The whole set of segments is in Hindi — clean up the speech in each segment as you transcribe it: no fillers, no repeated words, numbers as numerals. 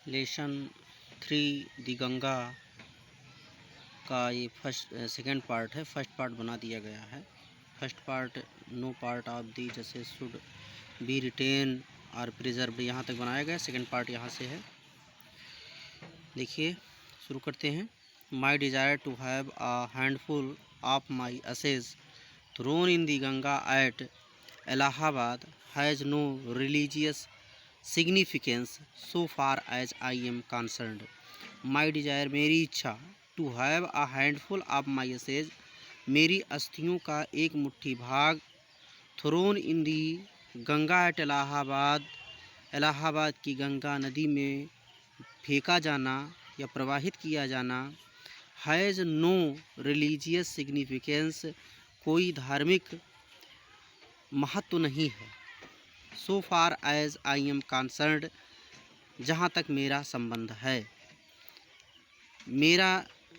लेसन 3 दी गंगा का ये सेकेंड पार्ट है। फर्स्ट पार्ट बना दिया गया है। First part no part of the जैसे शुड बी रिटेन और प्रिजर्व यहाँ तक बनाया गया। सेकेंड पार्ट यहाँ से है। देखिए शुरू करते हैं। My desire to have a handful of my ashes thrown in the Ganga at Allahabad has no religious significance so far as I am concerned. My desire मेरी इच्छा to have a handful of my ashes मेरी अस्थियों का एक मुट्ठी भाग throne in the Ganga at Allahabad Allahabad की गंगा नदी में फेंका जाना या प्रवाहित किया जाना हैज़ नो रिलीजियस सिग्निफिकेंस कोई धार्मिक महत्व नहीं है। So far as I am concerned जहाँ तक मेरा संबंध है।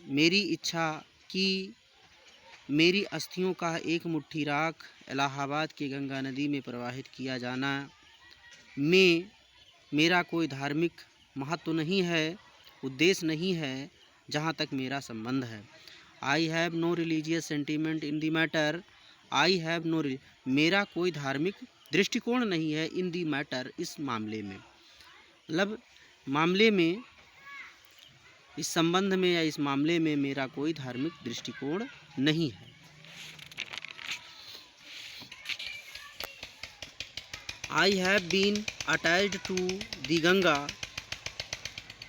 मेरी इच्छा कि मेरी अस्थियों का एक मुट्ठी राख इलाहाबाद की गंगा नदी में प्रवाहित किया जाना में मेरा कोई धार्मिक महत्व नहीं है, उद्देश्य नहीं है जहाँ तक मेरा संबंध है। I have no religious sentiment in the matter. I have no मेरा कोई धार्मिक दृष्टिकोण नहीं है इन दी मैटर इस मामले में। मतलब मामले में, इस संबंध में या इस मामले में मेरा कोई धार्मिक दृष्टिकोण नहीं है। I have been attached to the Ganga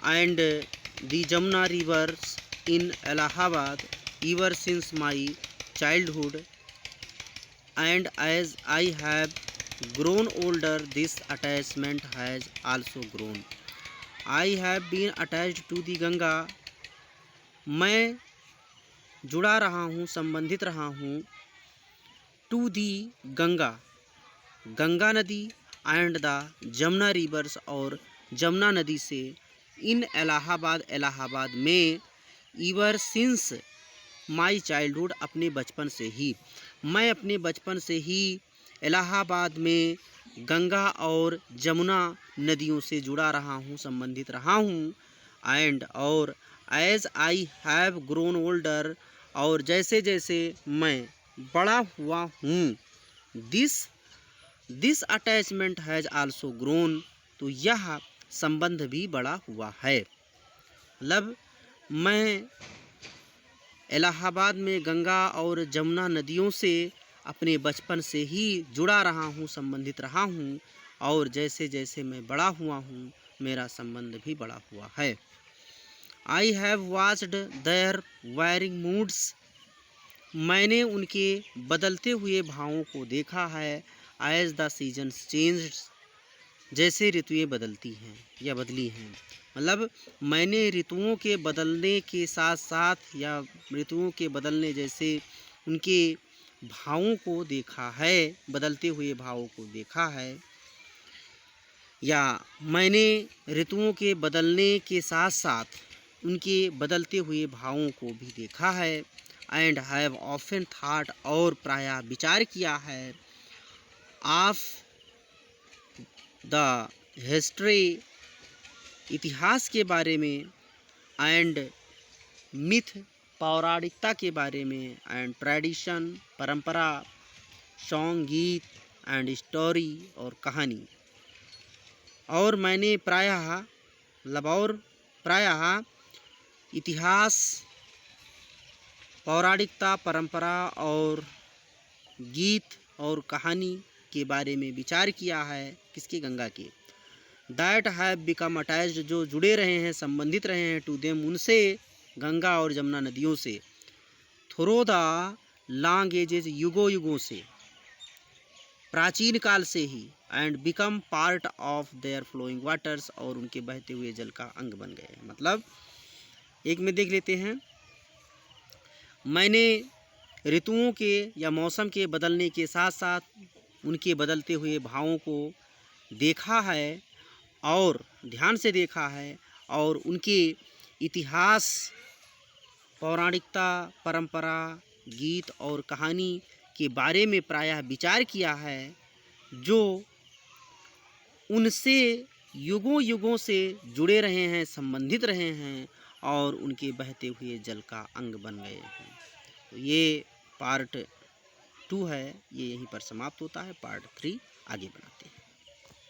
and the Jamuna rivers in Allahabad ever since my childhood, and as I have grown older this attachment has also grown. I have been attached to the Ganga मैं जुड़ा रहा हूँ, संबंधित रहा हूँ टू दी गंगा गंगा नदी एंड द जमुना रिवर्स और जमुना नदी से इन इलाहाबाद में ईवर सिंस माई चाइल्डहुड अपने बचपन से ही मैं अपने बचपन से ही इलाहाबाद में गंगा और जमुना नदियों से जुड़ा रहा हूँ, संबंधित रहा हूँ। एंड और as I have grown older और जैसे जैसे मैं बड़ा हुआ हूँ this attachment has also grown तो यह संबंध भी बड़ा हुआ है। मतलब मैं इलाहाबाद में गंगा और जमुना नदियों से अपने बचपन से ही जुड़ा रहा हूँ, संबंधित रहा हूँ और जैसे जैसे मैं बड़ा हुआ हूँ मेरा संबंध भी बड़ा हुआ है। I have watched their varying moods मैंने उनके बदलते हुए भावों को देखा है। एज द सीजन्स चेंज्ड जैसे ऋतुएं बदलती हैं या बदली हैं। मतलब मैंने ऋतुओं के बदलने के साथ साथ या ऋतुओं के बदलने जैसे उनके भावों को देखा है, बदलते हुए भावों को देखा है, या मैंने ऋतुओं के बदलने के साथ साथ उनके बदलते हुए भावों को भी देखा है। एंड हैव ऑफन थॉट और प्रायः विचार किया है ऑफ द हिस्ट्री इतिहास के बारे में एंड मिथ पौराणिकता के बारे में एंड ट्रेडिशन परंपरा सॉन्ग गीत एंड स्टोरी और कहानी। और मैंने प्रायः इतिहास पौराणिकता परंपरा और गीत और कहानी के बारे में विचार किया है। किसके? गंगा के। दैट हैव बिकम अटैच्ड जो जुड़े रहे हैं, संबंधित रहे हैं टू देम उनसे, गंगा और जमुना नदियों से, थ्रो द लॉन्ग एजेस युगों युगों से, प्राचीन काल से ही, and become part of their flowing waters और उनके बहते हुए जल का अंग बन गए। मतलब एक में देख लेते हैं, मैंने ऋतुओं के या मौसम के बदलने के साथ साथ उनके बदलते हुए भावों को देखा है और ध्यान से देखा है और उनके इतिहास पौराणिकता परंपरा गीत और कहानी के बारे में प्रायः विचार किया है जो उनसे युगों युगों से जुड़े रहे हैं, संबंधित रहे हैं और उनके बहते हुए जल का अंग बन गए हैं। तो ये पार्ट 2 है, ये यहीं पर समाप्त होता है। पार्ट 3 आगे बढ़ाते हैं।